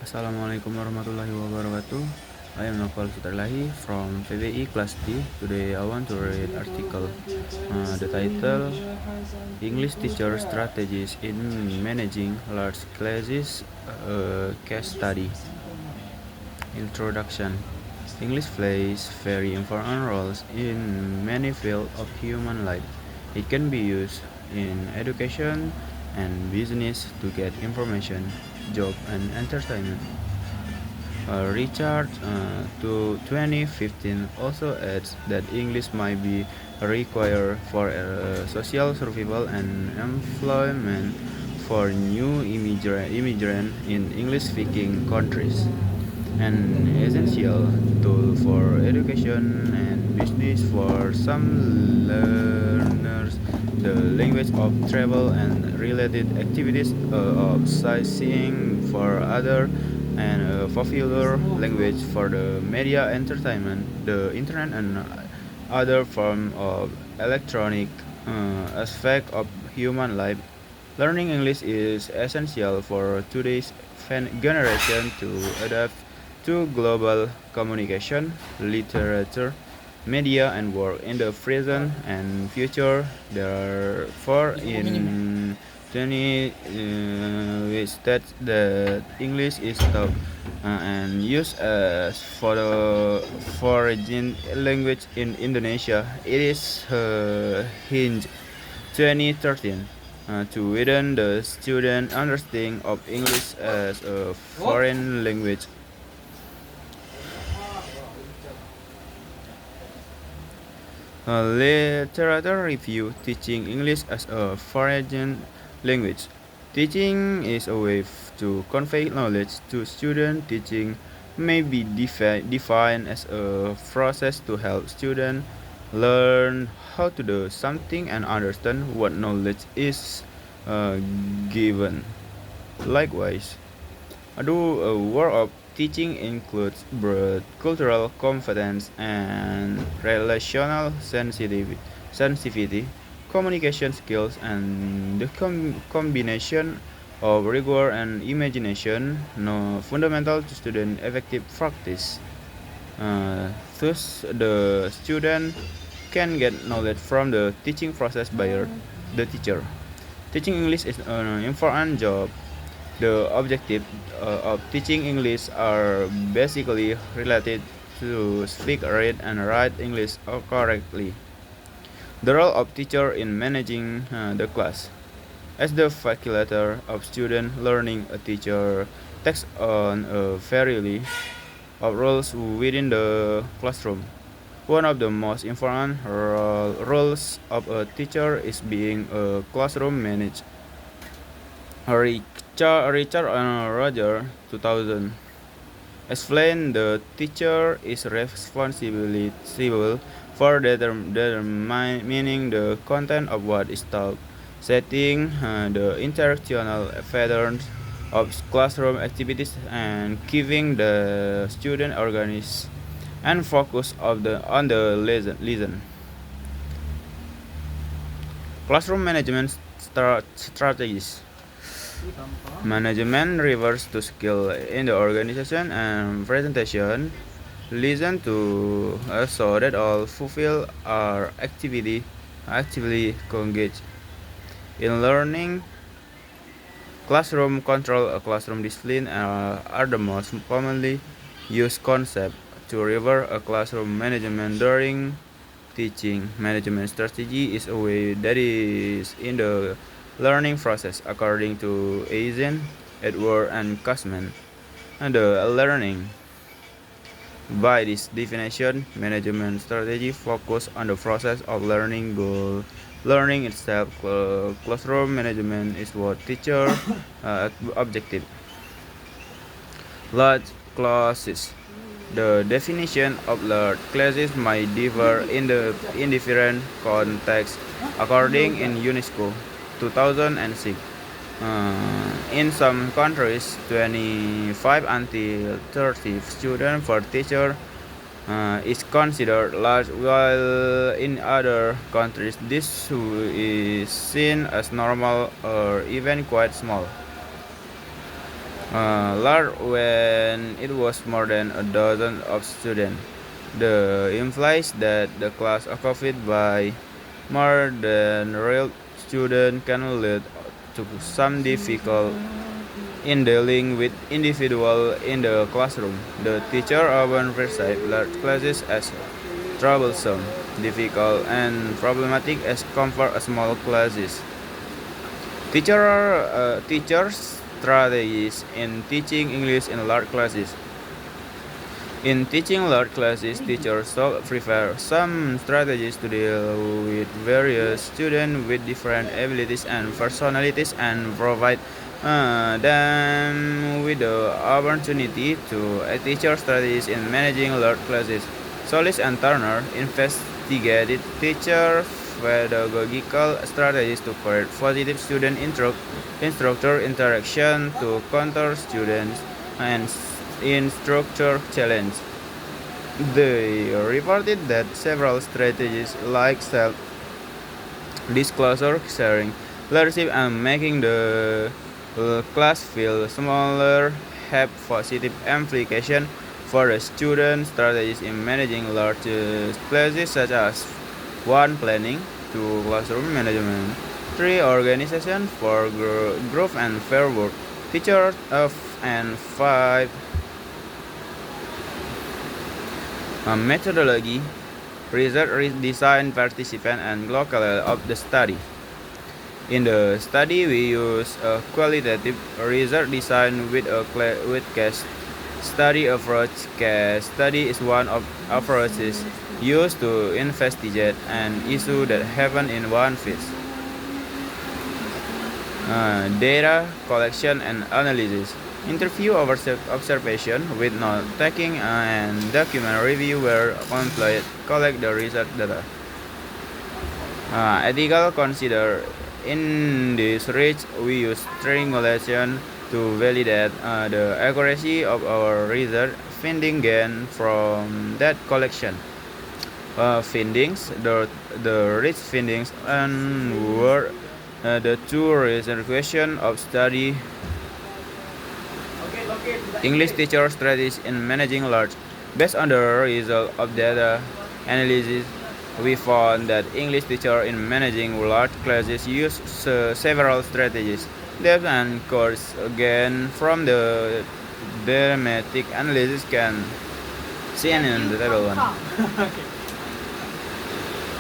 Assalamualaikum warahmatullahi wabarakatuh. I am Noval Sutarlahi from PWI Class D. Today I want to read article. The title: English Teacher Strategies in Managing Large Classes. Case study. Introduction. English plays very important roles in many fields of human life. It can be used in education and business to get information, job, and entertainment. Richard to 2015 also adds that English might be required for social survival and employment for new immigrant in English-speaking countries. An essential tool for education and business for some learners, the language of travel and related activities of sightseeing for other, and a popular language for the media entertainment, the internet, and other form of electronic aspect of human life. Learning English is essential for today's generation to adapt to global communication, literature, media, and work in the present and future. Therefore, in 20 we state that English is taught and used as for the foreign language in Indonesia. It is Hinge 2013 to widen the student understanding of English as a foreign language. Literature review: Teaching English as a foreign language. Teaching is a way to convey knowledge to students. Teaching may be defined as a process to help students learn how to do something and understand what knowledge is given. Likewise, a work of teaching includes broad cultural competence and relational sensitivity, communication skills, and the combination of rigor and imagination, fundamental to student effective practice. Thus, the student can get knowledge from the teaching process by the teacher. Teaching English is an important job. The objective of teaching English are basically related to speak, read, and write English correctly. The role of teacher in managing the class. As the facilitator of student learning, a teacher takes on a variety of roles within the classroom. One of the most important roles of a teacher is being a classroom manager. Richard Roger 2000 explained the teacher is responsible for determining the content of what is taught, setting the interactional patterns of classroom activities, and keeping the student organized and focused on the lesson. Classroom management strategies. Management refers to skill in the organization and presentation. Listen to us so that all fulfill our actively engaged in learning. Classroom control, a classroom discipline are the most commonly used concept to refer a classroom management during teaching. Management strategy is a way that is in the learning process, according to Eisen, Edward, and Kuzman. And the learning. By this definition, management strategy focus on the process of learning goal. Learning itself, classroom management is what teacher objective. Large classes. The definition of large classes might differ in different contexts, according in UNESCO 2006. In some countries, 25 until 30 students per teacher is considered large, while in other countries this is seen as normal or even quite small. large when it was more than a dozen of students. The implies that the class occupied by more than real students can lead to some difficult in dealing with individual in the classroom. The teacher often perceives large classes as troublesome, difficult, and problematic as compared to small classes. Teachers' strategies in teaching English in large classes. In teaching large classes, teachers should prefer some strategies to deal with various students with different abilities and personalities and provide them with the opportunity to teach strategies in managing large classes. Solis and Turner investigated teacher pedagogical strategies to create positive student instructor interaction to counter students and instructor challenge. They reported that several strategies like self-disclosure, sharing leadership, and making the class feel smaller have positive implication for the student. Strategies in managing large classes such as 1. Planning, 2. Classroom management, 3. Organization, 4. Group and fair work, teacher of, and 5. Methodology, research design, participant, and local of the study. In the study, we use a qualitative research design with a case study approach. Case study is one of approaches used to investigate an issue that happened in one phase. Data collection and analysis. Interview observation with note taking and document review were employed collect the research data. Ethical consider. In this research, we use triangulation to validate the accuracy of our research finding gained from that collection. The research findings and were the two research questions of study. English teacher strategies in managing large. Based on the result of data analysis, we found that English teachers in managing large classes use several strategies. Depth and course again from the dramatic analysis can see in the table 1.